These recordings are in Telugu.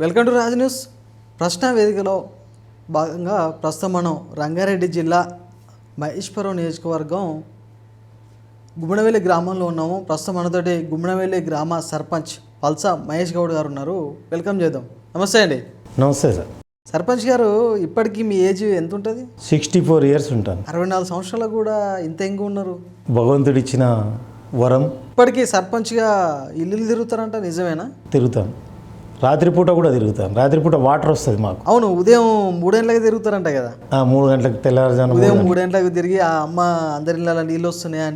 Welcome to Raj news. ప్రశ్న వేదికలో భాగంగా ప్రస్తుతం మనం రంగారెడ్డి జిల్లా మహేశ్వరం నియోజకవర్గం గుమ్మనవెల్లి గ్రామంలో ఉన్నాము. ప్రస్తుతం మనతోటి గుమ్మనవెల్లి గ్రామ సర్పంచ్ పల్సా మహేష్ గౌడ్ గారు ఉన్నారు. వెల్కమ్ చేద్దాం. నమస్తే అండి. నమస్తే సార్. సర్పంచ్ గారు, ఇప్పటికీ మీ ఏజ్ ఎంత ఉంటుంది? 64 years ఉంటాను. 64 సంవత్సరాలకు కూడా ఇంత ఎంగా ఉన్నారు. భగవంతుడిచ్చిన వరం. ఇప్పటికీ సర్పంచ్గా ఇల్లు తిరుగుతారంట, నిజమేనా? తిరుగుతాను, రాత్రిపూట కూడా తిరుగుతాను. రాత్రిపూట వాటర్ వస్తుంది మాకు. అవును, ఉదయం 3 గంటలకు తిరుగుతారంట కదా? 3 గంటలకు తెల్లారుజాము ఉదయం 3 గంటలకు తిరిగి ఆ అమ్మ అందరి ఇళ్ళ నీళ్ళు వస్తున్నాయా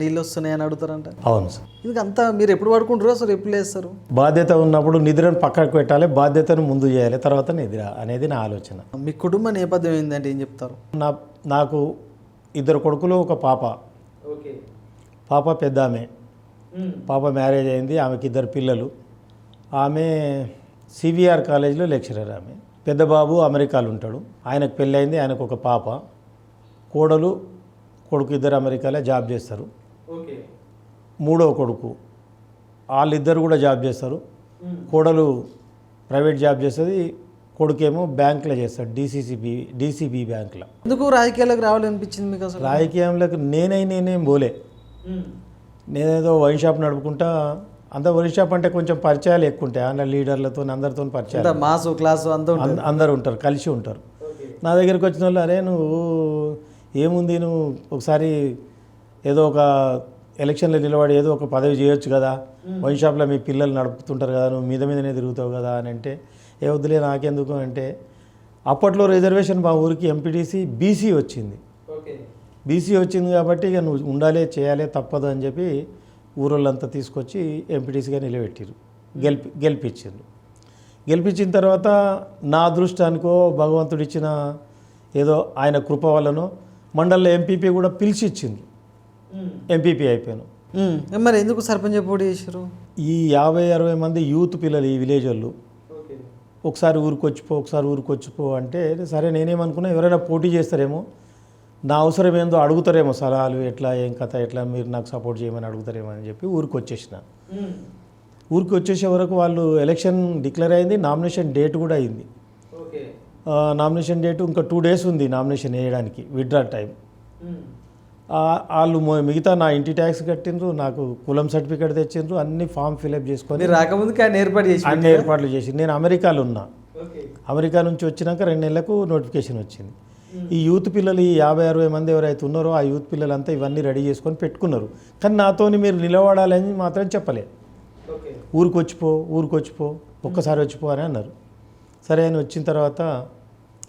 అని అడుగుతారంట. అవును సార్. ఇంకంతా మీరు ఎప్పుడు పడుకుంటారో అసలు ఎప్పుడు లేస్తారు? బాధ్యత ఉన్నప్పుడు నిద్రను పక్కకు పెట్టాలి, బాధ్యతను ముందు చేయాలి, తర్వాత నిద్ర అనేది నా ఆలోచన. మీ కుటుంబ నేపథ్యం ఏంటంటే ఏం చెప్తారు? నాకు 2 కొడుకులు, ఒక పాప. పాప పెద్ద ఆమె. పాప మ్యారేజ్ అయింది, ఆమెకి 2 పిల్లలు. ఆమె సివిఆర్ కాలేజీలో లెక్చరర్. ఆమె పెద్ద బాబు అమెరికాలో ఉంటాడు, ఆయనకు పెళ్ళయింది, ఆయనకు ఒక పాప. కొడుకు 2 అమెరికాలో జాబ్ చేస్తారు. 3వ కొడుకు, వాళ్ళిద్దరు కూడా జాబ్ చేస్తారు. కోడలు ప్రైవేట్ జాబ్ చేస్తుంది, కొడుకేమో బ్యాంకులో చేస్తాడు, డీసీబీ బ్యాంకులో. ఎందుకు రాజకీయాలకు రావాలనిపించింది మీకు అసలు? రాజకీయంలోకి నేనేం పోలే. నేనేదో వైన్ షాప్ నడుపుకుంటా. అంత వైన్ షాప్ అంటే కొంచెం పరిచయాలు ఎక్కువ ఉంటాయి, అందులో లీడర్లతో అందరితో పరిచయాలు, మాసు క్లాసు అందరు ఉంటారు, కలిసి ఉంటారు. నా దగ్గరికి వచ్చిన వాళ్ళు, అరే నువ్వు ఏముంది, నువ్వు ఒకసారి ఏదో ఒక ఎలక్షన్లో నిలబడి ఏదో ఒక పదవి చేయొచ్చు కదా, వైన్ షాప్లో మీ పిల్లలు నడుపుతుంటారు కదా, నువ్వు మీదనే తిరుగుతావు కదా అని అంటే, ఏ వద్దులే నాకెందుకు అంటే, అప్పట్లో రిజర్వేషన్ మా ఊరికి ఎంపీటీసీ బీసీ వచ్చింది. బీసీ వచ్చింది కాబట్టి ఇక నువ్వు ఉండాలి, చేయాలి, తప్పదు అని చెప్పి ఊరోళ్ళంతా తీసుకొచ్చి ఎంపీటీసీగా నిలబెట్టారు. గెలిపించారు. గెలిపించిన తర్వాత నా అదృష్టానికో భగవంతుడు ఇచ్చిన ఏదో ఆయన కృప వల్లనో మండలంలో ఎంపీపీ కూడా పిలిచి ఇచ్చింది. ఎంపీపీ అయిపోయాను. మరి ఎందుకు సర్పంచ్ పోటీ చేశారు? ఈ 50-60 మంది యూత్ పిల్లలు, ఈ విలేజ్ వాళ్ళు, ఒకసారి ఊరికొచ్చిపో అంటే, సరే నేనేమనుకున్నా, ఎవరైనా పోటీ చేస్తారేమో, నా అవసరం ఏందో అడుగుతారేమో, సలహాలు ఎట్లా, ఏం కథ, ఎట్లా మీరు నాకు సపోర్ట్ చేయమని అడుగుతారేమో అని చెప్పి ఊరికి వచ్చేసే వరకు వాళ్ళు ఎలక్షన్ డిక్లేర్ అయింది, నామినేషన్ డేట్ కూడా అయింది. నామినేషన్ డేట్ ఇంకా 2 days ఉంది నామినేషన్ వేయడానికి, విత్డ్రా టైం. వాళ్ళు మిగతా నా ఇంటి ట్యాక్స్ కట్టిండ్రు, నాకు కులం సర్టిఫికేట్ తెచ్చిండ్రు, అన్ని ఫామ్ ఫిల్అప్ చేసుకొని రాకముందుకు అన్ని ఏర్పాట్లు చేసి, నేను అమెరికాలో ఉన్నా. అమెరికా నుంచి వచ్చినాక 2 నెలలకు నోటిఫికేషన్ వచ్చింది. ఈ యూత్ పిల్లలు, ఈ 50-60 మంది ఎవరైతే ఉన్నారో ఆ యూత్ పిల్లలంతా ఇవన్నీ రెడీ చేసుకొని పెట్టుకున్నారు. కానీ నాతోని మీరు నిలబడాలని మాత్రం చెప్పలే. ఊరికొచ్చిపో ఒక్కసారి వచ్చిపో అని అన్నారు. సరే అని వచ్చిన తర్వాత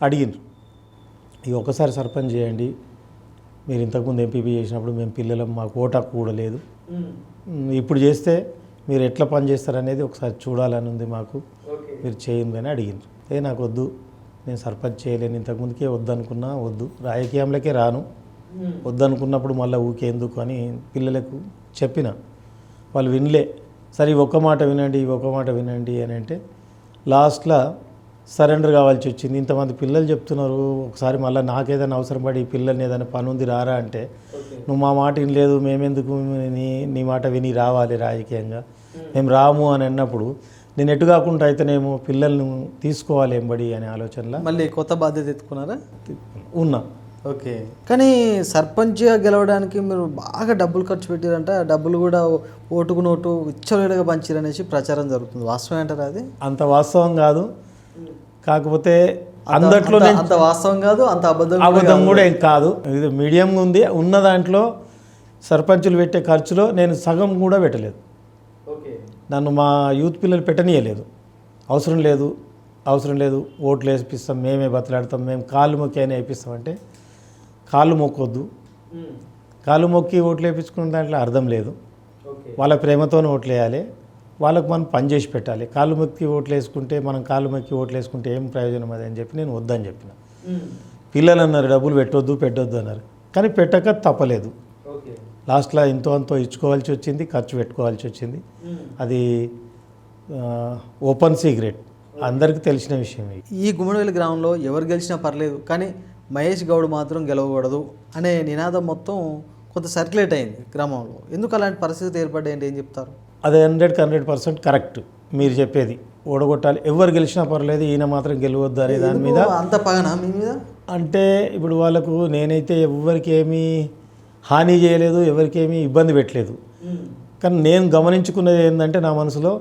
అడిగినారు, ఇక ఒక్కసారి సర్పంచ్ చేయండి, మీరు ఇంతకుముందు ఎంపీపీ చేసినప్పుడు మేము పిల్లలం, మాకు ఓటు హక్కు కూడా లేదు, ఇప్పుడు చేస్తే మీరు ఎట్లా పని చేస్తారనేది ఒకసారి చూడాలని ఉంది మాకు, మీరు చేయండి అని అడిగినారు. నాకు వద్దు, నేను సర్పంచ్ చేయలేను, ఇంతకుముందుకే వద్దనుకున్నా, వద్దు, రాజకీయంలోకే రాను, వద్దనుకున్నప్పుడు మళ్ళీ ఊకేందుకు అని పిల్లలకు చెప్పిన. వాళ్ళు వినలే. సరే ఒక్క మాట వినండి అని అంటే లాస్ట్లో సరెండర్ కావాల్సి వచ్చింది. ఇంతమంది పిల్లలు చెప్తున్నారు, ఒకసారి మళ్ళీ నాకేదైనా అవసరం పడి పిల్లల్ని ఏదైనా పని ఉంది రారా అంటే, నువ్వు మా మాట వినలేదు, మేమెందుకు నీ మాట విని రావాలి రాజకీయంగా, మేము రాము అని అన్నప్పుడు నేను ఎటు కాకుండా అయితేనేమో పిల్లల్ని తీసుకోవాలి ఎంబడి అనే ఆలోచనలో మళ్ళీ కొత్త బాధ్యత ఎత్తుకున్నారా? ఉన్నా. ఓకే. కానీ సర్పంచ్గా గెలవడానికి మీరు బాగా డబ్బులు ఖర్చు పెట్టారంట, డబ్బులు కూడా ఓటుకు నోటు విచ్చలవిడిగా పంచారనేసి ప్రచారం జరుగుతుంది, వాస్తవం అంటారా? అది అంత వాస్తవం కాదు, కాకపోతే అందట్లో అంత వాస్తవం కాదు, అంత అబద్ధం కూడా ఏం కాదు. ఇది మీడియం ఉంది. ఉన్న దాంట్లో సర్పంచులు పెట్టే ఖర్చులో నేను సగం కూడా పెట్టలేదు. నన్ను మా యూత్ పిల్లలు పెట్టనీయలేదు. అవసరం లేదు, ఓట్లు వేపిస్తాం, మేమే బతలాడతాం, మేము కాళ్ళు మొక్కి అయినా వేపిస్తామంటే, కాళ్ళు మొక్కొద్దు, కాళ్ళు మొక్కి ఓట్లు వేయించుకున్న దాంట్లో అర్థం లేదు. వాళ్ళ ప్రేమతోనే ఓట్లు వేయాలి, వాళ్ళకు మనం పని చేసి పెట్టాలి. కాళ్ళు మొక్కి ఓట్లు వేసుకుంటే ఏం ప్రయోజనం అది అని చెప్పి నేను వద్దని చెప్పిన. పిల్లలు అన్నారు డబ్బులు పెట్టొద్దు అన్నారు, కానీ పెట్టక తప్పలేదు. లాస్ట్లో ఎంతో అంతో ఇచ్చుకోవాల్సి వచ్చింది, ఖర్చు పెట్టుకోవాల్సి వచ్చింది. అది ఓపెన్ సీక్రెట్, అందరికీ తెలిసిన విషయం. ఈ గుమ్మనవెల్లి గ్రామంలో ఎవరు గెలిచినా పర్లేదు, కానీ మహేష్ గౌడ్ మాత్రం గెలవకూడదు అనే నినాదం మొత్తం కొంత సర్క్యులేట్ అయింది గ్రామంలో. ఎందుకు అలాంటి పరిస్థితి ఏర్పడ్డాయంటే ఏం చెప్తారు? అది 100% కరెక్ట్. మీరు చెప్పేది ఓడగొట్టాలి, ఎవరు గెలిచినా పర్లేదు, ఈయన మాత్రం గెలవద్దు అనే దాని మీద. అంత పగనా మీ మీద? అంటే ఇప్పుడు వాళ్ళకు నేనైతే ఎవరికి ఏమీ హాని చేయలేదు, ఎవరికేమీ ఇబ్బంది పెట్టలేదు. కానీ నేను గమనించుకున్నది ఏంటంటే నా మనసులో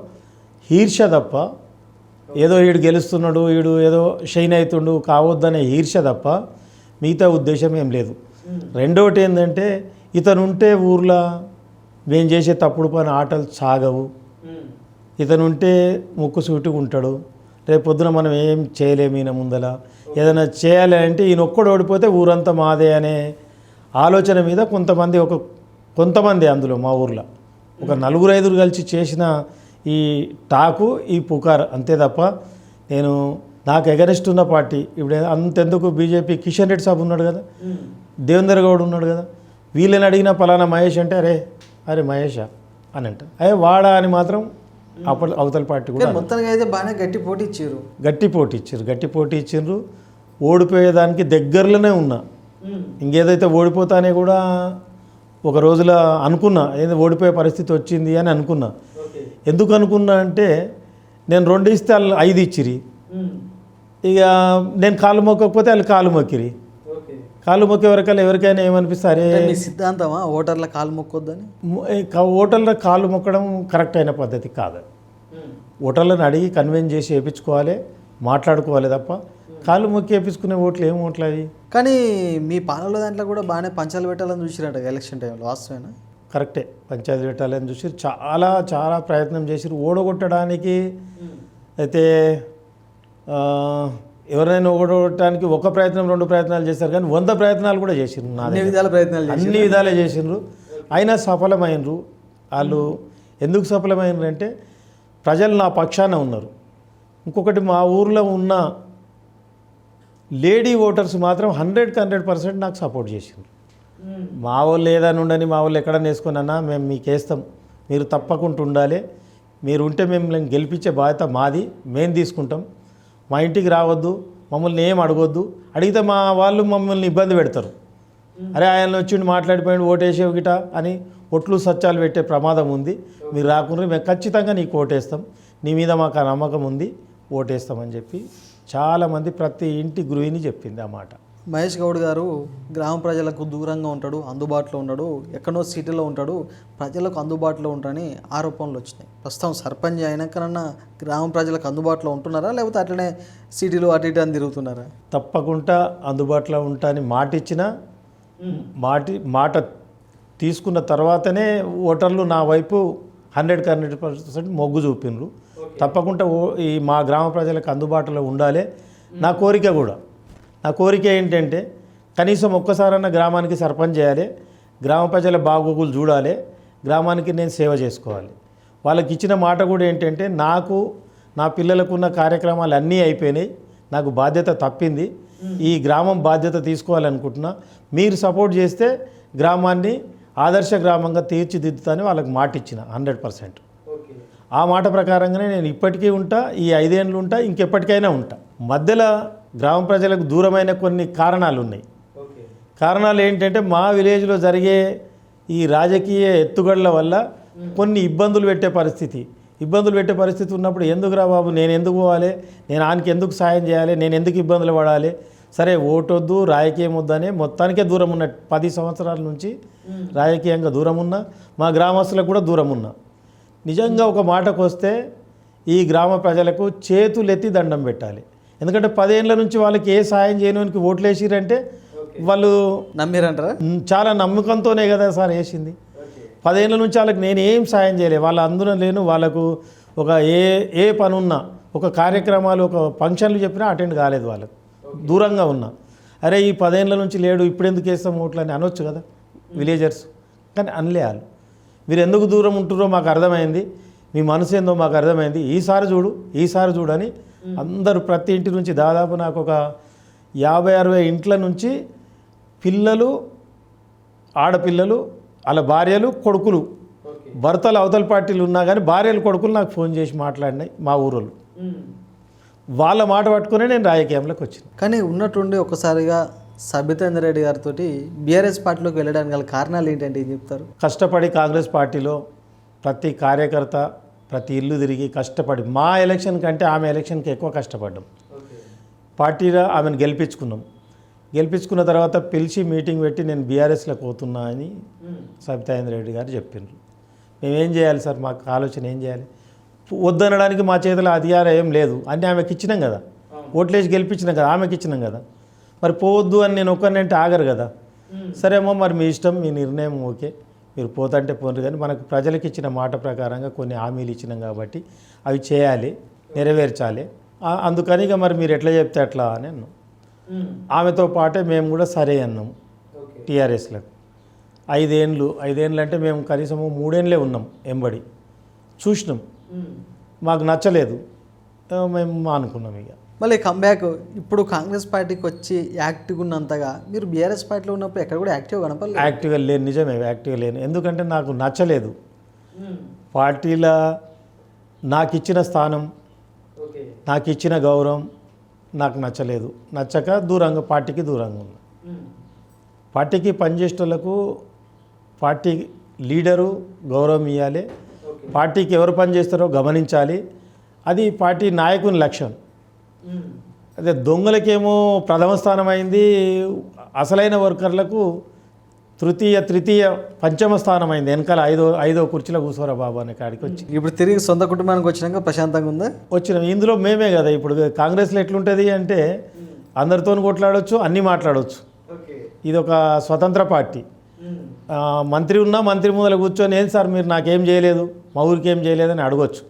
ఈర్ష్య తప్ప, ఏదో వీడు గెలుస్తున్నాడు, వీడు ఏదో షైన్ అవుతుండు కావద్దనే ఈర్ష్య తప్ప మిగతా ఉద్దేశం ఏం లేదు. రెండోటి ఏంటంటే ఇతను ఉంటే ఊర్లో మేము చేసే తప్పుడు పని ఆటలు సాగవు, ఇతను ఉంటే ముక్కుసూటిగా ఉంటాడు, రేపు పొద్దున మనం ఏం చేయలేము ఈయన ముందల, ఏదైనా చేయాలి అంటే ఈయన ఒక్కడు ఓడిపోతే ఊరంతా మాదే అనే ఆలోచన మీద కొంతమంది అందులో మా ఊర్లో ఒక 4-5 కలిసి చేసిన ఈ టాకు ఈ పుకార్ అంతే తప్ప నేను నాకు ఎగరెస్ట్ ఉన్న పార్టీ ఇప్పుడు అంతెందుకు బీజేపీ కిషన్ రెడ్డి సాబ్ ఉన్నాడు కదా, దేవేందర్ గౌడ్ ఉన్నాడు కదా, వీళ్ళని అడిగిన పలానా మహేష్ అంటే అరే మహేషా అని అంట, వాడా అని మాత్రం అవతల పార్టీ కూడా మొత్తానికి అయితే బాగానే గట్టి పోటీ ఇచ్చారు. ఓడిపోయేదానికి దగ్గరలోనే ఉన్నా. ఇంకేదైతే ఓడిపోతానే కూడా ఒక రోజులో అనుకున్నా, ఏదో ఓడిపోయే పరిస్థితి వచ్చింది అని అనుకున్నా. ఎందుకు అనుకున్నా అంటే నేను 2 ఇస్తే వాళ్ళు 5 ఇచ్చిరి, ఇక నేను కాలు మొక్కకపోతే వాళ్ళు కాలు మొక్కిరి. కాలు మొక్కే వరకల్లా ఎవరికైనా ఏమనిపిస్తారే సిద్ధాంతమా ఓటర్ల కాలు మొక్కొద్దని? ఓటర్ల కాలు మొక్కడం కరెక్ట్ అయిన పద్ధతి కాదు. ఓటర్లను అడిగి కన్విన్స్ చేసి వేయించుకోవాలి, మాట్లాడుకోవాలి తప్ప కాలు మొక్కి వేయించుకునే ఓట్లు ఏం ఓట్లు అవి. కానీ మీ పాలన దాంట్లో కూడా బాగానే పంచాలు పెట్టాలని చూసినట్టు ఎలక్షన్ టైంలో, వాస్తవేనా? కరెక్టే, పంచాయతీ పెట్టాలని చూసి చాలా ప్రయత్నం చేసిరు ఓడగొట్టడానికి. అయితే ఎవరైనా ఓడగొట్టడానికి ఒక ప్రయత్నం 2 ప్రయత్నాలు చేశారు, కానీ 100 ప్రయత్నాలు కూడా చేసిరు, అన్ని విధాలే చేసిండ్రు, అయినా సఫలమైనరు. వాళ్ళు ఎందుకు సఫలమైనరు అంటే ప్రజలు నా పక్షాన ఉన్నారు. ఇంకొకటి మా ఊర్లో ఉన్న లేడీ ఓటర్స్ మాత్రం 100% నాకు సపోర్ట్ చేసిండ్రు. మా వాళ్ళు ఏదైనా ఉండని, మా వాళ్ళు ఎక్కడన్నా వేసుకున్నా మేము మీకు వేస్తాం, మీరు తప్పకుండా ఉండాలి, మీరు ఉంటే మేము గెలిపించే బాధ్యత మాది, మేము తీసుకుంటాం, మా ఇంటికి రావద్దు, మమ్మల్ని ఏం అడగొద్దు, అడిగితే మా వాళ్ళు మమ్మల్ని ఇబ్బంది పెడతారు, అరే ఆయన వచ్చిండి మాట్లాడిపోయింది ఓటేసేవు గిట అని ఒట్లు సత్యాలు పెట్టే ప్రమాదం ఉంది, మీరు రాకుండా మేము ఖచ్చితంగా నీకు ఓటేస్తాం, నీ మీద మాకు ఆ నమ్మకం ఉంది, ఓటేస్తామని చెప్పి చాలామంది ప్రతి ఇంటి గృహిణి చెప్పింది ఆ మాట. మహేష్ గౌడ్ గారు గ్రామ ప్రజలకు దూరంగా ఉంటాడు, అందుబాటులో ఉండడు, ఎక్కడో సిటీలో ఉంటాడు, ప్రజలకు అందుబాటులో ఉంటాడని ఆరోపణలు వచ్చినాయి. ప్రస్తుతం సర్పంచ్ అయినాకన్నా గ్రామ ప్రజలకు అందుబాటులో ఉంటున్నారా, లేకపోతే అట్లనే సిటీలో అటు ఇటు అని తిరుగుతున్నారా? తప్పకుండా అందుబాటులో ఉంటా అని మాట ఇచ్చిన మాట తీసుకున్న తర్వాతనే ఓటర్లు నా వైపు 100% మొగ్గు చూపినరు. తప్పకుండా ఈ మా గ్రామ ప్రజలకు అందుబాటులో ఉండాలి. నా కోరిక ఏంటంటే కనీసం ఒక్కసారన్నా గ్రామానికి సర్పంచ్ చేయాలి, గ్రామ ప్రజల బాగోగులు చూడాలి, గ్రామానికి నేను సేవ చేసుకోవాలి. వాళ్ళకి ఇచ్చిన మాట కూడా ఏంటంటే నాకు నా పిల్లలకున్న కార్యక్రమాలు అన్నీ అయిపోయినాయి, నాకు బాధ్యత తప్పింది, ఈ గ్రామం బాధ్యత తీసుకోవాలనుకుంటున్నా, మీరు సపోర్ట్ చేస్తే గ్రామాన్ని ఆదర్శ గ్రామంగా తీర్చిదిద్దుతాని వాళ్ళకి మాట ఇచ్చిన 100%. ఆ మాట ప్రకారంగానే నేను ఇప్పటికీ ఉంటా, ఈ 5 ఏళ్ళు ఉంటా, ఇంకెప్పటికైనా ఉంటా. మధ్యలో గ్రామ ప్రజలకు దూరమైన కొన్ని కారణాలు ఉన్నాయి. కారణాలు ఏంటంటే మా విలేజ్లో జరిగే ఈ రాజకీయ ఎత్తుగడల వల్ల కొన్ని ఇబ్బందులు పెట్టే పరిస్థితి ఉన్నప్పుడు ఎందుకురా బాబు నేను ఎందుకు పోవాలి, నేను ఆయనకి ఎందుకు సాయం చేయాలి, నేను ఎందుకు ఇబ్బందులు పడాలి, సరే ఓటొద్దు రాజకీయం వద్దనే మొత్తానికే దూరం ఉన్న 10 సంవత్సరాల నుంచి రాజకీయంగా దూరం ఉన్నా, మా గ్రామస్తులకు కూడా దూరం ఉన్నా. నిజంగా ఒక మాటకు వస్తే ఈ గ్రామ ప్రజలకు చేతులెత్తి దండం పెట్టాలి. ఎందుకంటే 10 ఏళ్ళ నుంచి వాళ్ళకి ఏ సాయం చేయడానికి ఓట్లు వేసిరంటే వాళ్ళు నమ్మిరంటారా? చాలా నమ్మకంతోనే కదా సార్ వేసింది. 10 ఏళ్ళ నుంచి వాళ్ళకి నేను ఏం సాయం చేయలేదు, వాళ్ళ అందులో లేను, వాళ్ళకు ఒక ఏ పని ఉన్నా, ఒక కార్యక్రమాలు, ఒక ఫంక్షన్లు చెప్పినా అటెండ్ కాలేదు, వాళ్ళకు దూరంగా ఉన్నా. అరే ఈ 10 ఏళ్ళ నుంచి లేడు, ఇప్పుడు ఎందుకు వేస్తాం ఓట్లు అని అనొచ్చు కదా విలేజర్స్, కానీ అనలే. వాళ్ళు మీరు ఎందుకు దూరం ఉంటున్నారో మాకు అర్థమైంది, మీ మనసు ఏందో మాకు అర్థమైంది, ఈసారి చూడు అని అందరూ ప్రతి ఇంటి నుంచి దాదాపు నాకు ఒక 50-60 ఇంట్ల నుంచి పిల్లలు, ఆడపిల్లలు, వాళ్ళ భార్యలు, కొడుకులు, భర్తలు అవతల పార్టీలు ఉన్నా కానీ భార్యలు, కొడుకులు నాకు ఫోన్ చేసి మాట్లాడినాయి మా ఊరోళ్ళు. వాళ్ళ మాట పట్టుకునే నేను రాజకీయంలోకి వచ్చిన. కానీ ఉన్నట్టుండి ఒకసారిగా సబితేందర్ రెడ్డి గారితో బీఆర్ఎస్ పార్టీలోకి వెళ్ళడానికి గల కారణాలు ఏంటంటే ఏం చెప్తారు? కష్టపడి కాంగ్రెస్ పార్టీలో ప్రతి కార్యకర్త ప్రతి ఇల్లు తిరిగి కష్టపడి మా ఎలక్షన్ కంటే ఆమె ఎలక్షన్కి ఎక్కువ కష్టపడ్డాం. పార్టీలో ఆమెను గెలిపించుకున్న తర్వాత పిలిచి మీటింగ్ పెట్టి నేను బీఆర్ఎస్లోకి పోతున్నా అని సబితాయింద్ర రెడ్డి గారు చెప్పిండ్రు. మేమేం చేయాలి సార్, మాకు ఆలోచన ఏం చేయాలి? వద్దనడానికి మా చేతిలో అధికారం ఏం లేదు అని ఆమెకి ఇచ్చినాం కదా, ఓట్లేసి గెలిపించినాం కదా, ఆమెకి ఇచ్చినాం కదా. మరి పోవద్దు అని నేను ఒక్కరినంటే ఆగరు కదా. సరేమో మరి మీ ఇష్టం, మీ నిర్ణయం, ఓకే మీరు పోతంటే పోండి, కానీ మనకు ప్రజలకు ఇచ్చిన మాట ప్రకారంగా కొన్ని హామీలు ఇచ్చినాం కాబట్టి అవి చేయాలి, నెరవేర్చాలి. అందుకని ఇక మరి మీరు ఎట్లా చెప్తే అట్లా అని అన్నాం. ఆమెతో పాటే మేము కూడా సరే అన్నాం. టీఆర్ఎస్లకు 5 ఏళ్ళు అంటే మేము కనీసం 3 ఏళ్ళే ఉన్నాం ఎంబడి, చూసినాం, మాకు నచ్చలేదు, మేము మానుకున్నాం. ఇక మళ్ళీ కంబ్యాక్ ఇప్పుడు కాంగ్రెస్ పార్టీకి వచ్చి యాక్టివ్గా ఉన్నంతగా మీరు బీఆర్ఎస్ పార్టీలో ఉన్నప్పుడు ఎక్కడ కూడా యాక్టివ్ కనపడలేదు. యాక్టివ్గా లేను, నిజమే యాక్టివ్గా లేను. ఎందుకంటే నాకు నచ్చలేదు పార్టీలో నాకు ఇచ్చిన స్థానం, నాకు ఇచ్చిన గౌరవం నాకు నచ్చలేదు. నచ్చక పార్టీకి దూరంగా ఉన్నా. పార్టీకి పనిచేసేటోళ్లకు పార్టీ లీడరు గౌరవం ఇవ్వాలి, పార్టీకి ఎవరు పనిచేస్తారో గమనించాలి. అది పార్టీ నాయకుని లక్ష్యం. అదే దొంగలకేమో ప్రథమ స్థానం అయింది, అసలైన వర్కర్లకు తృతీయ పంచమ స్థానం అయింది. వెనకాల ఐదో కుర్చీలో కూర్చోరా బాబు అనే కాడికి వచ్చి ఇప్పుడు తిరిగి సొంత కుటుంబానికి వచ్చినాక ప్రశాంతంగా ఉందా? వచ్చినాం. ఇందులో మేమే కదా. ఇప్పుడు కాంగ్రెస్లో ఎట్లుంటుంది అంటే అందరితో కొట్లాడవచ్చు, అన్నీ మాట్లాడవచ్చు. ఇది ఒక స్వతంత్ర పార్టీ. మంత్రి ఉన్నా మంత్రి ముందర కూర్చొని ఏం సార్ మీరు నాకేం చేయలేదు, మా ఊరికి ఏం చేయలేదని అడగొచ్చు.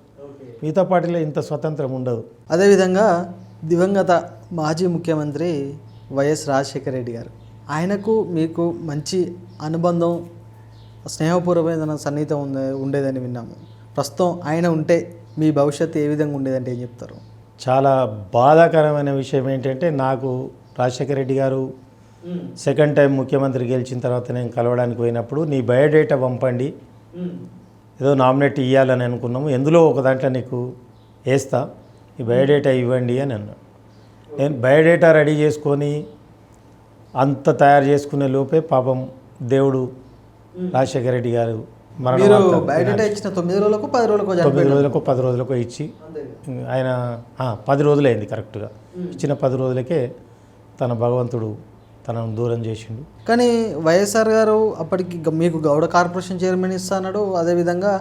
మిగతా పార్టీలో ఇంత స్వతంత్రం ఉండదు. అదేవిధంగా దివంగత మాజీ ముఖ్యమంత్రి వైఎస్ రాజశేఖర రెడ్డి గారు, ఆయనకు మీకు మంచి అనుబంధం, స్నేహపూర్వమైన సన్నిహితం ఉండేదని విన్నాము. ప్రస్తుతం ఆయన ఉంటే మీ భవిష్యత్తు ఏ విధంగా ఉండేదంటే ఏం చెప్తారు? చాలా బాధాకరమైన విషయం ఏంటంటే నాకు రాజశేఖర రెడ్డి గారు సెకండ్ టైం ముఖ్యమంత్రి గెలిచిన తర్వాత నేను కలవడానికి పోయినప్పుడు నీ బయోడేటా పంపండి, ఏదో నామినేట్ ఇవ్వాలని అనుకున్నాము, ఎందులో ఒక దాంట్లో నీకు వేస్తా, ఈ బయోడేటా ఇవ్వండి అని అన్నాను. నేను బయోడేటా రెడీ చేసుకొని అంత తయారు చేసుకునే లోపే పాపం దేవుడు రాజశేఖర రెడ్డి గారు బయోడేటా ఇచ్చిన 9 రోజులకు 10 రోజులకు 9 రోజులకు 10 రోజులకు ఇచ్చి ఆయన 10 రోజులైంది కరెక్ట్గా. ఇచ్చిన 10 రోజులకే తన భగవంతుడు తనను దూరం చేసిండు. కానీ వైఎస్ఆర్ గారు అప్పటికి మీకు గౌడ కార్పొరేషన్ చైర్మన్ ఇస్తాడు, అదేవిధంగా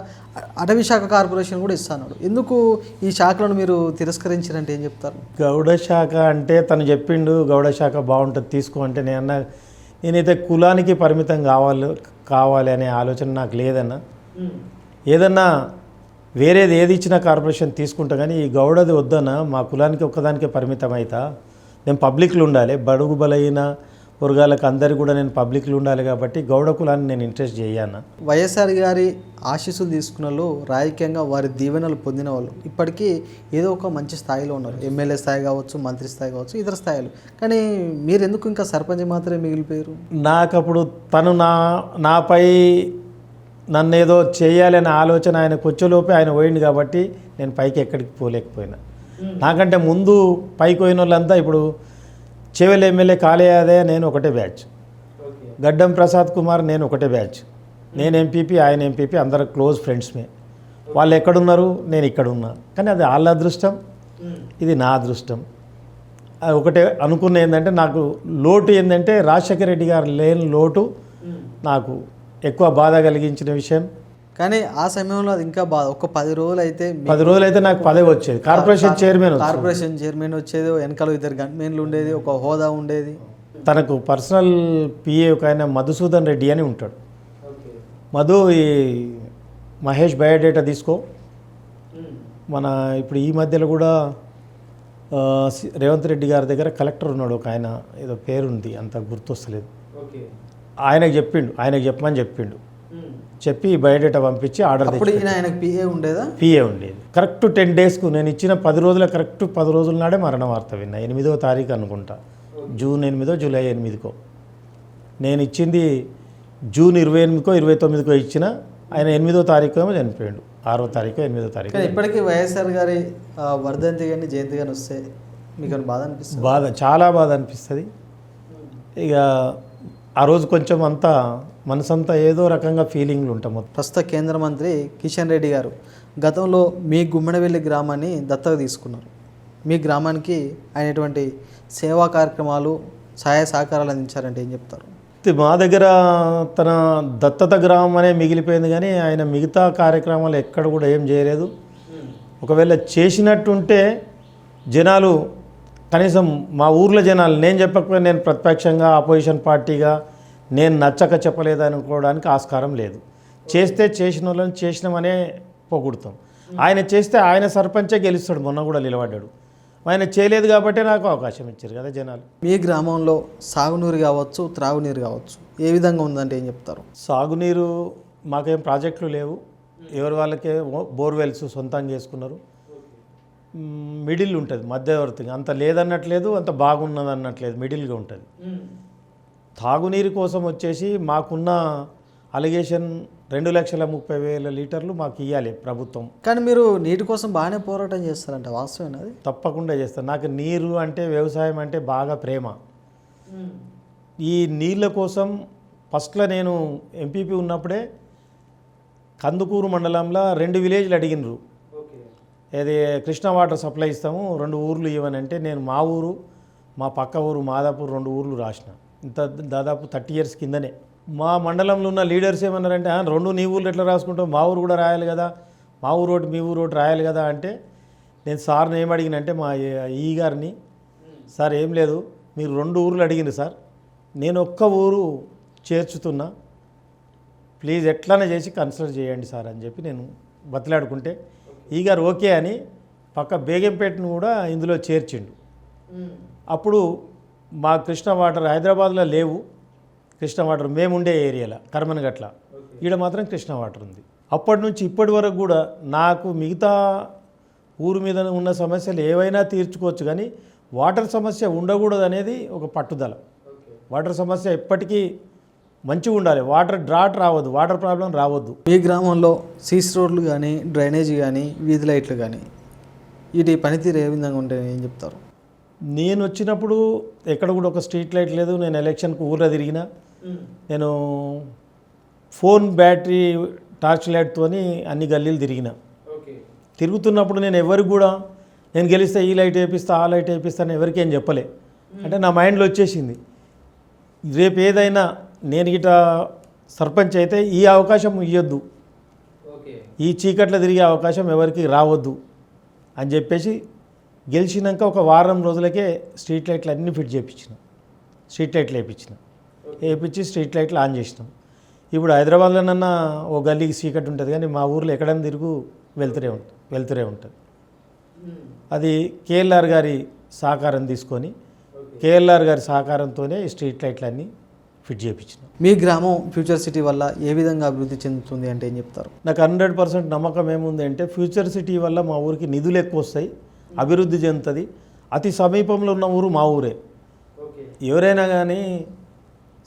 అటవీ శాఖ కార్పొరేషన్ కూడా ఇస్తాడు. ఎందుకు ఈ శాఖలను మీరు తిరస్కరించారంటే ఏం చెప్తారు? గౌడ శాఖ అంటే తను చెప్పిండు గౌడ శాఖ బాగుంటుంది తీసుకో అంటే నేనైతే కులానికి పరిమితం కావాలి అనే ఆలోచన నాకు లేదన్నా. ఏదన్నా వేరేది ఏది ఇచ్చినా కార్పొరేషన్ తీసుకుంటా, కానీ ఈ గౌడది వద్దన్నా, మా కులానికి ఒక్కదానికే పరిమితం అవుతా. నేను పబ్లిక్లో ఉండాలి, బడుగు బలైన వర్గాలకు అందరికీ కూడా నేను పబ్లిక్లో ఉండాలి కాబట్టి గౌడ కులాన్ని నేను ఇంట్రెస్ట్ చేయను. వైఎస్ఆర్ గారి ఆశీస్సులు తీసుకున్న వాళ్ళు, రాజకీయంగా వారి దీవెనలు పొందిన వాళ్ళు ఇప్పటికీ ఏదో ఒక మంచి స్థాయిలో ఉన్నారు. ఎమ్మెల్యే స్థాయి కావచ్చు, మంత్రి స్థాయి కావచ్చు, ఇతర స్థాయిలు. కానీ మీరు ఎందుకు ఇంకా సర్పంచ్ మాత్రమే మిగిలిపోయారు? నాకు అప్పుడు తను నాపై నన్ను ఏదో చేయాలనే ఆలోచన ఆయనకు వచ్చేలోపే ఆయన పోయింది కాబట్టి నేను పైకి ఎక్కడికి పోలేకపోయినా. నాకంటే ముందు పైకి పోయిన వాళ్ళంతా ఇప్పుడు చెవెల్ ఎమ్మెల్యే కాళయాదయ్య నేను ఒకటే బ్యాచ్, గడ్డం ప్రసాద్ కుమార్ నేను ఒకటే బ్యాచ్, నేను ఎంపీపీ ఆయన ఎంపీపీ, అందరు క్లోజ్ ఫ్రెండ్స్మే. వాళ్ళు ఎక్కడున్నారు, నేను ఇక్కడ ఉన్నా. కానీ అది వాళ్ళ అదృష్టం, ఇది నా అదృష్టం. అది ఒకటే అనుకున్న ఏంటంటే నాకు లోటు ఏంటంటే రాజశేఖర రెడ్డి గారు లేని లోటు నాకు ఎక్కువ బాధ కలిగించిన విషయం. కానీ ఆ సమయంలో అది ఇంకా బాధ. ఒక 10 రోజులు అయితే 10 రోజులు అయితే నాకు పదవి వచ్చేది, కార్పొరేషన్ చైర్మన్ వచ్చేది, వెనకాల 2 గన్మెన్లు ఉండేది, ఒక హోదా ఉండేది. తనకు పర్సనల్ పిఏ ఒక ఆయన మధుసూదన్ రెడ్డి అని ఉంటాడు. మధు ఈ మహేష్ బయోడేటా తీసుకో, మన ఇప్పుడు ఈ మధ్యలో కూడా రేవంత్ రెడ్డి గారి దగ్గర కలెక్టర్ ఉన్నాడు ఒక ఆయన, ఏదో పేరుంది అంత గుర్తొస్తలేదు. ఆయనకు చెప్పమని చెప్పిండు. చెప్పి బయోడేటా పంపించి ఆర్డర్ పిఏ ఉండేది. కరెక్ట్ 10 డేస్కు నేను ఇచ్చిన 10 రోజుల కరెక్ట్ 10 రోజుల నాడే మరణ వార్త విన్నా. 8వ తారీఖు అనుకుంటా, జూన్ 8ో జూలై 8కో. నేను ఇచ్చింది జూన్ 28కో 29కో ఇచ్చిన, ఆయన 8వ తారీఖు ఏమో చనిపోయాడు, 6వ తారీఖు 8వ తారీఖు. ఇప్పటికీ వైఎస్ఆర్ గారి వర్ధంతి కానీ జయంతి కానీ వస్తే మీకు బాధ అనిపిస్తుంది? చాలా బాధ అనిపిస్తుంది. ఇక ఆ రోజు కొంచెం అంతా మనసంతా ఏదో రకంగా ఫీలింగ్లు ఉంటాము. ప్రస్తుత కేంద్ర మంత్రి కిషన్ రెడ్డి గారు గతంలో మీ గుమ్మడివెల్లి గ్రామాన్ని దత్తత తీసుకున్నారు. మీ గ్రామానికి అయినటువంటి సేవా కార్యక్రమాలు సహాయ సహకారాలు అందించారంటే ఏం చెప్తారు? మా దగ్గర తన దత్తత గ్రామం అనే మిగిలిపోయింది, కానీ ఆయన మిగతా కార్యక్రమాలు ఎక్కడ కూడా ఏం చేయలేదు. ఒకవేళ చేసినట్టుంటే జనాలు కనీసం మా ఊర్లో జనాలు, నేను చెప్పకపోయినా నేను ప్రతిపక్షంగా అపోజిషన్ పార్టీగా నేను నచ్చక చెప్పలేదు అనుకోవడానికి ఆస్కారం లేదు. చేస్తే చేసిన వాళ్ళని చేసినామనే పొగుడుతాం. ఆయన చేస్తే ఆయన సర్పంచే గెలుస్తాడు, మొన్న కూడా నిలబడ్డాడు. ఆయన చేయలేదు కాబట్టి నాకు అవకాశం ఇచ్చారు కదా జనాలు. మీ గ్రామంలో సాగునీరు కావచ్చు, త్రాగునీరు కావచ్చు, ఏ విధంగా ఉందంటే ఏం చెప్తారు? సాగునీరు మాకేం ప్రాజెక్టులు లేవు, ఎవరి వాళ్ళకే బోర్వెల్స్ సొంతంగా చేసుకున్నారు. మిడిల్ ఉంటుంది, మధ్యవర్తిగా, అంత లేదన్నట్లేదు, అంత బాగున్నది అన్నట్లేదు, మిడిల్గా ఉంటుంది. తాగునీరు కోసం వచ్చేసి మాకున్న అలిగేషన్ 2,30,000 లీటర్లు మాకు ఇవ్వాలి ప్రభుత్వం. కానీ మీరు నీటి కోసం బాగానే పోరాటం చేస్తారంట, వాస్తవేనా అది? తప్పకుండా చేస్తాను. నాకు నీరు అంటే, వ్యవసాయం అంటే బాగా ప్రేమ. ఈ నీళ్ళ కోసం ఫస్ట్లో నేను ఎంపీపీ ఉన్నప్పుడే కందుకూరు మండలంలో 2 విలేజ్లు అడిగినరు, ఏది కృష్ణా వాటర్ సప్లై ఇస్తాము 2 ఊర్లు ఇవ్వనంటే, నేను మా ఊరు మా పక్క ఊరు మాదాపూర్ 2 ఊర్లు రాసిన. ఇంత దాదాపు 30 years కిందనే. మా మండలంలో ఉన్న లీడర్స్ ఏమన్నారంటే, 2 నీ ఊర్లు ఎట్లా రాసుకుంటావు, మా ఊరు కూడా రాయాలి కదా, మా ఊరు ఒకటి మీ ఊరు ఒకటి రాయాలి కదా అంటే, నేను సార్ని ఏమడిగినంటే మా ఈ గారిని, సార్ ఏం లేదు, మీరు 2 ఊర్లు అడిగింది సార్, నేను ఒక్క ఊరు చేర్చుతున్నా, ప్లీజ్ ఎట్లనే చేసి కన్సిడర్ చేయండి సార్ అని చెప్పి నేను బతిలాడుకుంటే, ఈ గారు ఓకే అని పక్క బేగంపేటను కూడా ఇందులో చేర్చిండు. అప్పుడు మా కృష్ణా వాటర్ హైదరాబాద్లో లేవు, కృష్ణా వాటర్ మేముండే ఏరియాలో కర్మనగట్ల, ఈడ మాత్రం కృష్ణా వాటర్ ఉంది. అప్పటి నుంచి ఇప్పటి వరకు కూడా నాకు మిగతా ఊరు మీద ఉన్న సమస్యలు ఏవైనా తీర్చుకోవచ్చు, కానీ వాటర్ సమస్య ఉండకూడదు అనేది ఒక పట్టుదల. వాటర్ సమస్య ఎప్పటికీ మంచిగా ఉండాలి, వాటర్ డ్రాట్ రావద్దు, వాటర్ ప్రాబ్లం రావద్దు. మీ గ్రామంలో సీసీ రోడ్లు కానీ, డ్రైనేజీ కానీ, వీధి లైట్లు కానీ, వీటి పనితీరు ఏ విధంగా ఉంటే ఏం చెప్తారు? నేను వచ్చినప్పుడు ఎక్కడ కూడా ఒక స్ట్రీట్ లైట్ లేదు. నేను ఎలక్షన్కు ఊర్లో తిరిగిన, నేను ఫోన్ బ్యాటరీ టార్చ్ లైట్తోని అన్ని గల్లీలు తిరిగిన. తిరుగుతున్నప్పుడు నేను ఎవరికి కూడా నేను గెలిస్తే ఈ లైట్ వేపిస్తా, ఆ లైట్ వేపిస్తా అని ఎవరికేం చెప్పలే. అంటే నా మైండ్లో వచ్చేసింది, రేపు ఏదైనా నేను గిట సర్పంచ్ అయితే ఈ అవకాశం ఇవ్వద్దు, ఈ చీకట్లో తిరిగే అవకాశం ఎవరికి రావద్దు అని చెప్పేసి గెలిచినాక ఒక వారం రోజులకే స్ట్రీట్ లైట్లు అన్నీ ఫిట్ చేయించిన, స్ట్రీట్ లైట్లు వేయించి స్ట్రీట్ లైట్లు ఆన్ చేసినాం. ఇప్పుడు హైదరాబాద్లోనన్నా ఓ గల్లీకి చీకటి ఉంటుంది, కానీ మా ఊర్లో ఎక్కడైనా తిరుగు వెళ్తూనే ఉంటుంది. అది కేఎల్ఆర్ గారి సహకారం తీసుకొని, కేఎల్ఆర్ గారి సహకారంతోనే ఈ స్ట్రీట్ లైట్లు అన్నీ ఫిట్ చేయించినాం. మీ గ్రామం ఫ్యూచర్ సిటీ వల్ల ఏ విధంగా అభివృద్ధి చెందుతుంది అంటే ఏం చెప్తారు? నాకు 100% నమ్మకం ఏముంది అంటే, ఫ్యూచర్ సిటీ వల్ల మా ఊరికి నిధులు ఎక్కువ వస్తాయి, అభివృద్ధి చెందుతుంది. అతి సమీపంలో ఉన్న ఊరు మా ఊరే. ఎవరైనా కానీ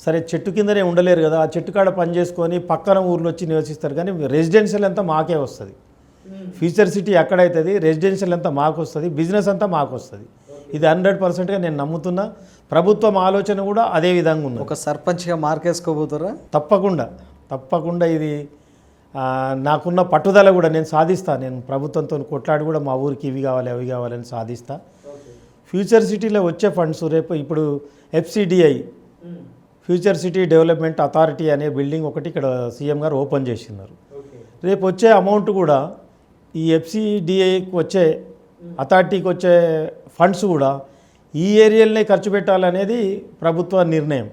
సరే చెట్టు కిందనే ఉండలేరు కదా, ఆ చెట్టు కాడ పని చేసుకొని పక్కన ఊర్లో వచ్చి నివసిస్తారు, కానీ రెసిడెన్షియల్ అంతా మాకే వస్తుంది. ఫ్యూచర్ సిటీ ఎక్కడైతుంది, రెసిడెన్షియల్ అంతా మాకు వస్తుంది, బిజినెస్ అంతా మాకు వస్తుంది. ఇది 100%గా నేను నమ్ముతున్నా. ప్రభుత్వం ఆలోచన కూడా అదే విధంగా ఉంది. ఒక సర్పంచ్గా మార్కేసుకోబోతారా? తప్పకుండా ఇది నాకున్న పట్టుదల కూడా నేను సాధిస్తా. నేను ప్రభుత్వంతో కొట్లాడి కూడా మా ఊరికి ఇవి కావాలి అవి కావాలని సాధిస్తా. ఫ్యూచర్ సిటీలో వచ్చే ఫండ్స్ రేపు ఇప్పుడు FCDI future city development authority అనే బిల్డింగ్ ఒకటి ఇక్కడ సీఎం గారు ఓపెన్ చేసినారు. రేపు వచ్చే అమౌంట్ కూడా ఈ FCDIకి వచ్చే అథారిటీకి వచ్చే ఫండ్స్ కూడా ఈ ఏరియాలనే ఖర్చు పెట్టాలనేది ప్రభుత్వ నిర్ణయం.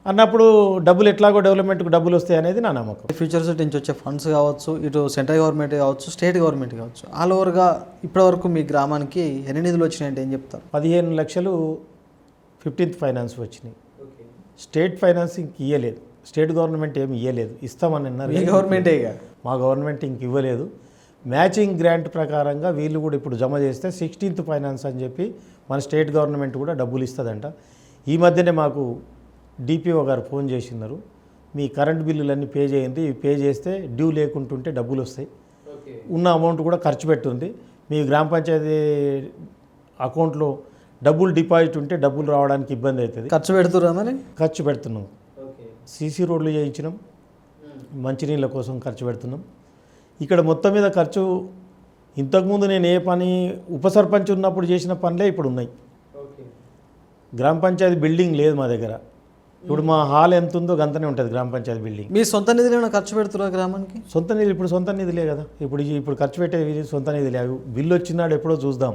అన్నప్పుడు డబ్బులు ఎట్లాగో డెవలప్మెంట్కి డబ్బులు వస్తాయి అనేది నా నమ్మకం. ఫ్యూచర్ సిటీ నుంచి వచ్చే ఫండ్స్ కావచ్చు, ఇటు సెంట్రల్ గవర్నమెంట్ కావచ్చు, స్టేట్ గవర్నమెంట్ కావచ్చు, ఆల్ ఓవర్గా ఇప్పటివరకు మీ గ్రామానికి ఎన్ని నిధులు వచ్చినాయంటే ఏం చెప్తారు? 15 లక్షలు 15th ఫైనాన్స్ వచ్చినాయి. స్టేట్ ఫైనాన్సింగ్ ఇవ్వలేదు, స్టేట్ గవర్నమెంట్ ఏమి ఇవ్వలేదు, ఇస్తామని అన్నారు. గవర్నమెంటే మా గవర్నమెంట్ ఇంక ఇవ్వలేదు. మ్యాచింగ్ గ్రాంట్ ప్రకారంగా వీళ్ళు కూడా ఇప్పుడు జమ చేస్తే 16th ఫైనాన్స్ అని చెప్పి మన స్టేట్ గవర్నమెంట్ కూడా డబ్బులు ఇస్తుందంట. ఈ మధ్యనే మాకు DPO గారు ఫోన్ చేసినారు, మీ కరెంట్ బిల్లులన్నీ పే చేయండి, పే చేస్తే డ్యూ లేకుంటుంటే డబ్బులు వస్తాయి, ఉన్న అమౌంట్ కూడా ఖర్చు పెట్టుంది, మీ గ్రామ పంచాయతీ అకౌంట్లో డబ్బులు డిపాజిట్ ఉంటే డబ్బులు రావడానికి ఇబ్బంది అవుతుంది. ఖర్చు పెడుతున్నామని ఖర్చు పెడుతున్నాం. CC రోడ్లు చేయించినాం, మంచినీళ్ళ కోసం ఖర్చు పెడుతున్నాం. ఇక్కడ మొత్తం మీద ఖర్చు ఇంతకుముందు నేను ఏ పని ఉప సర్పంచ్ ఉన్నప్పుడు చేసిన పనులే ఇప్పుడు ఉన్నాయి. గ్రామ పంచాయతీ బిల్డింగ్ లేదు మా దగ్గర. ఇప్పుడు మా హాల్ ఎంత ఉందో గంతనే ఉంటుంది గ్రామ పంచాయతీ బిల్డింగ్. మీ సొంత నిధులు ఏమైనా ఖర్చు పెడుతున్నారు గ్రామానికి? సొంత నిధులు ఇప్పుడు సొంత నిధులే కదా, ఇప్పుడు ఖర్చు పెట్టేవి సొంత నిధులే. అవి బిల్లు వచ్చినాడు ఎప్పుడో చూద్దాం,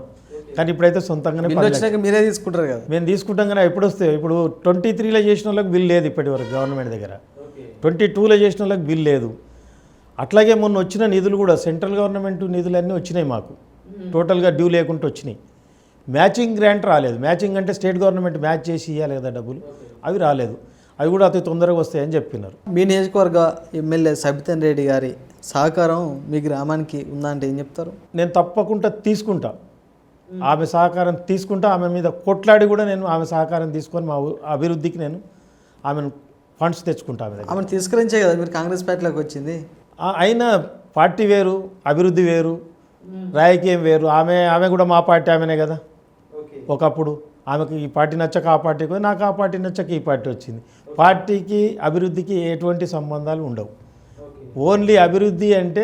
కానీ ఇప్పుడైతే సొంతంగానే వచ్చినాక మీరే తీసుకుంటారు కదా. మేము తీసుకుంటాం కానీ ఎప్పుడు వస్తాయి. ఇప్పుడు 23లో చేసిన వాళ్ళకి బిల్ లేదు ఇప్పటి వరకు గవర్నమెంట్ దగ్గర. 22లో చేసిన వాళ్ళకి బిల్ లేదు. అట్లాగే మొన్న వచ్చిన నిధులు కూడా సెంట్రల్ గవర్నమెంట్ నిధులన్నీ వచ్చినాయి మాకు, టోటల్గా డ్యూ లేకుండా వచ్చినాయి. మ్యాచింగ్ గ్రాంట్ రాలేదు. మ్యాచింగ్ అంటే స్టేట్ గవర్నమెంట్ మ్యాచ్ చేసి ఇవ్వాలి కదా డబ్బులు, అవి రాలేదు. అవి కూడా అతి తొందరగా వస్తాయని చెప్పినారు. మీ నియోజకవర్గ ఎమ్మెల్యే సబితన్ రెడ్డి గారి సహకారం మీ గ్రామానికి ఉందా అంటే ఏం చెప్తారు? నేను తప్పకుండా తీసుకుంటా, ఆమె సహకారం తీసుకుంటా. ఆమె మీద కొట్లాడి కూడా నేను ఆమె సహకారం తీసుకొని మా అభివృద్ధికి నేను ఆమెను ఫండ్స్ తెచ్చుకుంటా. ఆమెను తీసుకురించే కదా మీరు కాంగ్రెస్ పార్టీలోకి వచ్చింది. అయినా పార్టీ వేరు, అభివృద్ధి వేరు, రాజకీయం వేరు. ఆమె కూడా మా పార్టీ ఆమెనే కదా. ఒకప్పుడు ఆమెకు ఈ పార్టీ నచ్చక ఆ పార్టీకి, నాకు ఆ పార్టీ నచ్చక ఈ పార్టీ వచ్చింది. పార్టీకి అభివృద్ధికి ఎటువంటి సంబంధాలు ఉండవు. ఓన్లీ అభివృద్ధి అంటే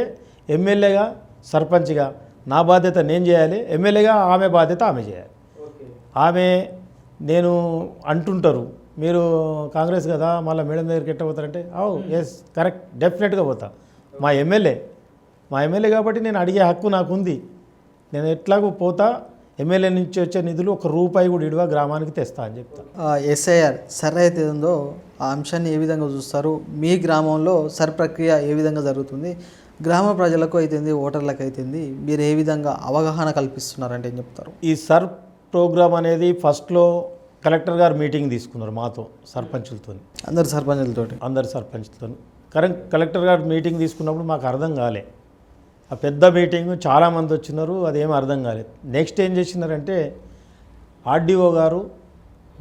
ఎమ్మెల్యేగా సర్పంచ్గా నా బాధ్యత నేను చేయాలి, ఎమ్మెల్యేగా ఆమె బాధ్యత ఆమె చేయాలి. నేను అంటుంటారు మీరు కాంగ్రెస్ కదా మళ్ళీ మేడం దగ్గరికి ఎట్లా పోతారంటే, ఎస్ కరెక్ట్, డెఫినెట్గా పోతా. మా ఎమ్మెల్యే కాబట్టి నేను అడిగే హక్కు నాకు ఉంది. నేను ఎట్లాగూ పోతా. ఎమ్మెల్యే నుంచి వచ్చే నిధులు ₹1 కూడా ఇడువా గ్రామానికి తెస్తా అని చెప్తా. ఎస్ఐఆర్ సర్ అయితే ఉందో ఆ అంశాన్ని ఏ విధంగా చూస్తారు? మీ గ్రామంలో సర్ ప్రక్రియ ఏ విధంగా జరుగుతుంది? గ్రామ ప్రజలకు అయితుంది, ఓటర్లకు అయితుంది, మీరు ఏ విధంగా అవగాహన కల్పిస్తున్నారంటే ఏం చెప్తారు? ఈ సర్ ప్రోగ్రామ్ అనేది ఫస్ట్లో కలెక్టర్ గారు మీటింగ్ తీసుకున్నారు మాతో, సర్పంచులతో, అందరి సర్పంచులతో. కలెక్టర్ గారు మీటింగ్ తీసుకున్నప్పుడు మాకు అర్థం కాలే. ఆ పెద్ద మీటింగ్ చాలామంది వచ్చినారు, అదేం అర్థం కాలేదు. నెక్స్ట్ ఏం చేసినారంటే ఆర్డీఓ గారు,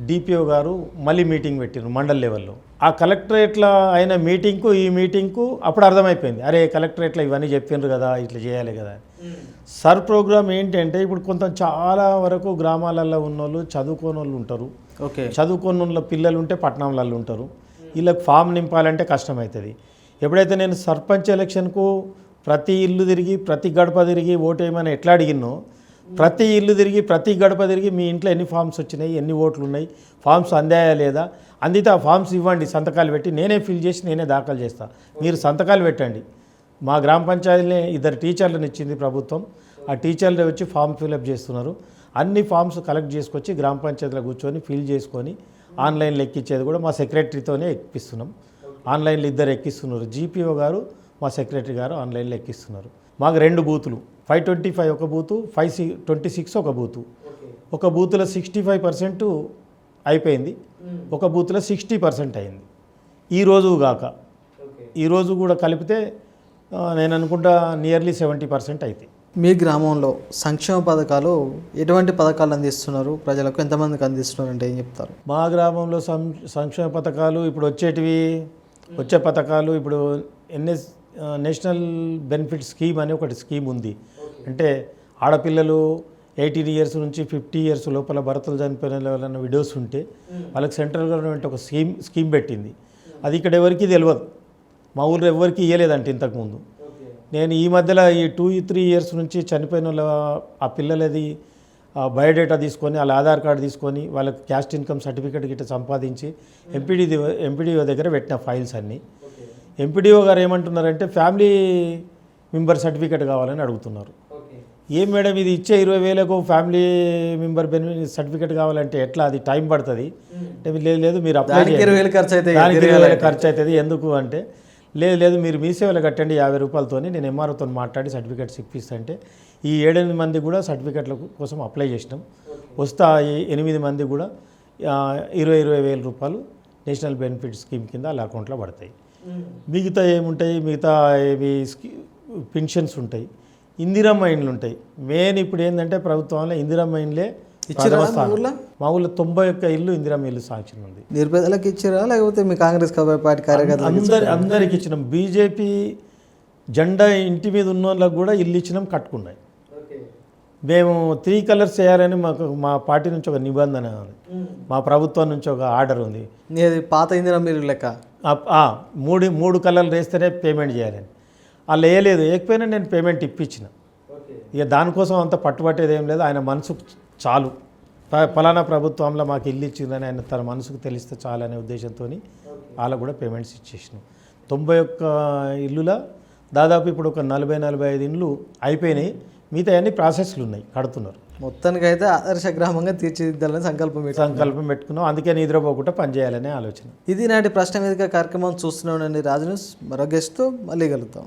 డిపిఓ గారు మళ్ళీ మీటింగ్ పెట్టినారు మండల్ లెవెల్లో. ఆ కలెక్టరేట్లో అయిన మీటింగ్కు ఈ మీటింగ్కు అప్పుడు అర్థమైపోయింది, అరే కలెక్టరేట్లో ఇవన్నీ చెప్పినారు కదా, ఇట్లా చేయాలి కదా. సర్ ప్రోగ్రామ్ ఏంటంటే ఇప్పుడు కొంత చాలా వరకు గ్రామాలలో ఉన్నోళ్ళు చదువుకోని వాళ్ళు ఉంటారు. చదువుకోని వాళ్ళ పిల్లలు ఉంటే పట్టణంలలో ఉంటారు. వీళ్ళకి ఫామ్ నింపాలంటే కష్టమవుతుంది. ఎప్పుడైతే నేను సర్పంచ్ ఎలక్షన్కు ప్రతి ఇల్లు తిరిగి ప్రతి గడప తిరిగి ఓటు వేయమని ఎట్లా అడిగినో, ప్రతి ఇల్లు తిరిగి ప్రతి గడప తిరిగి మీ ఇంట్లో ఎన్ని ఫామ్స్ వచ్చినాయి, ఎన్ని ఓట్లు ఉన్నాయి, ఫామ్స్ అందాయా లేదా, అందితే ఆ ఫామ్స్ ఇవ్వండి, సంతకాలు పెట్టి నేనే ఫిల్ చేసి నేనే దాఖలు చేస్తాను, మీరు సంతకాలు పెట్టండి. మా గ్రామ పంచాయతీని 2 టీచర్లను ఇచ్చింది ప్రభుత్వం. ఆ టీచర్లు వచ్చి ఫామ్ ఫిల్అప్ చేస్తున్నారు. అన్ని ఫామ్స్ కలెక్ట్ చేసుకొచ్చి గ్రామ పంచాయతీలో కూర్చొని ఫిల్ చేసుకొని ఆన్లైన్లో ఎక్కించేది కూడా మా సెక్రటరీతోనే ఎక్కిస్తున్నాం. ఆన్లైన్లో 2 ఎక్కిస్తున్నారు, జీపీఓ గారు మా సెక్రటరీ గారు ఆన్లైన్లో ఎక్కిస్తున్నారు. మాకు 2 బూతులు, 525 ఒక బూతు, 526 ఒక బూతు. ఒక బూతులో 65% అయిపోయింది, ఒక బూత్లో 60% అయింది. ఈరోజు కూడా కలిపితే నేను అనుకుంటా నియర్లీ 70% అయితే. మీ గ్రామంలో సంక్షేమ పథకాలు ఎటువంటి పథకాలు అందిస్తున్నారు, ప్రజలకు ఎంతమందికి అందిస్తున్నారు అంటే ఏం చెప్తారు? మా గ్రామంలో సంక్షేమ పథకాలు ఇప్పుడు వచ్చే పథకాలు ఇప్పుడు నేషనల్ బెనిఫిట్ స్కీమ్ అని ఒకటి స్కీమ్ ఉంది. అంటే ఆడపిల్లలు 18 ఇయర్స్ నుంచి 50 ఇయర్స్ లోపల భర్తలు చనిపోయిన వాళ్ళని విడోస్ ఉంటే వాళ్ళకి సెంట్రల్ గవర్నమెంట్ ఒక స్కీమ్ పెట్టింది. అది ఇక్కడ ఎవరికి తెలియదు, మా ఊళ్ళో ఎవరికి ఇవ్వలేదంటే ఇంతకుముందు. నేను ఈ మధ్యలో ఈ 2-3 ఇయర్స్ నుంచి చనిపోయిన వాళ్ళ ఆ పిల్లలది బయోడేటా తీసుకొని వాళ్ళ ఆధార్ కార్డు తీసుకొని వాళ్ళకి క్యాస్ట్ ఇన్కమ్ సర్టిఫికేట్ గిట్ట సంపాదించి ఎంపీడీఓ దగ్గర పెట్టిన ఫైల్స్ అన్నీ. ఎంపీడీఓ గారు ఏమంటున్నారంటే ఫ్యామిలీ మెంబర్ సర్టిఫికేట్ కావాలని అడుగుతున్నారు. ఏం మేడం ఇది ఇచ్చే 20,000కు ఫ్యామిలీ మెంబర్ బెనిఫిట్ సర్టిఫికేట్ కావాలంటే ఎట్లా, అది టైం పడుతుంది. లేదు మీరు అప్లై చేయండి, 20,000 ఖర్చు అవుతుంది. ఎందుకు అంటే లేదు మీరు మీ సేవలు కట్టండి ₹50 నేను ఎంఆర్ఓతో మాట్లాడి సర్టిఫికేట్స్ ఇప్పిస్తుంటే ఈ 7-8 మంది కూడా సర్టిఫికేట్ల కోసం అప్లై చేసినాం. వస్తా 8 మంది కూడా ₹20,000 నేషనల్ బెనిఫిట్ స్కీమ్ కింద వాళ్ళ అకౌంట్లో పడతాయి. మిగతా ఏముంటాయి, మిగతా ఇవి పెన్షన్స్ ఉంటాయి, ఇందిరమ్మ ఇండ్లు ఉంటాయి. మెయిన్ ఇప్పుడు ఏంటంటే ప్రభుత్వంలో ఇందిరమ్మ ఇండ్లే ఇచ్చారు. మా ఊళ్ళో 91 ఇల్లు ఇందిరమ్మ ఇల్లు సాంక్షన్ ఉంది. నిర్పేదలకు ఇచ్చారా లేకపోతే మీ కాంగ్రెస్ పార్టీ కార్యకర్తలు? అందరికి ఇచ్చినాం. బీజేపీ జెండా ఇంటి మీద ఉన్న వాళ్ళకి కూడా ఇల్లు ఇచ్చినాం, కట్టుకున్నాయి. మేము 3 కలర్స్ చేయాలని మా పార్టీ నుంచి ఒక నిబంధన ఉంది, మా ప్రభుత్వం నుంచి ఒక ఆర్డర్ ఉంది. పాత ఇందిరమ్మ ఇల్లు లెక్క 3 కలర్లు వేస్తేనే పేమెంట్ చేయాలని. వాళ్ళు వేయలేదు, వేయకపోయినా నేను పేమెంట్ ఇప్పించిన. ఇక దానికోసం అంత పట్టుబట్టేది ఏం లేదు. ఆయన మనసుకు చాలు, ఫలానా ప్రభుత్వంలో మాకు ఇల్లు ఇచ్చిందని ఆయన తన మనసుకు తెలిస్తే చాలు అనే ఉద్దేశంతో వాళ్ళకు కూడా పేమెంట్స్ ఇచ్చేసినాం. 91 ఇల్లుల దాదాపు ఇప్పుడు ఒక 40-45 ఇండ్లు అయిపోయినాయి. మిగతా అన్ని ప్రాసెస్లు ఉన్నాయి, కడుతున్నారు. మొత్తానికి అయితే ఆదర్శ గ్రామంగా తీర్చిదిద్దాలని సంకల్పం పెట్టుకున్నాం. అందుకే నిద్రపోకుండా పనిచేయాలనే ఆలోచన. ఇది నాటి ప్రశ్న వేదిక కార్యక్రమం చూస్తూనే ఉండండి రాజు న్యూస్. మరో గెస్ట్తో మళ్ళీ కలుద్దాం.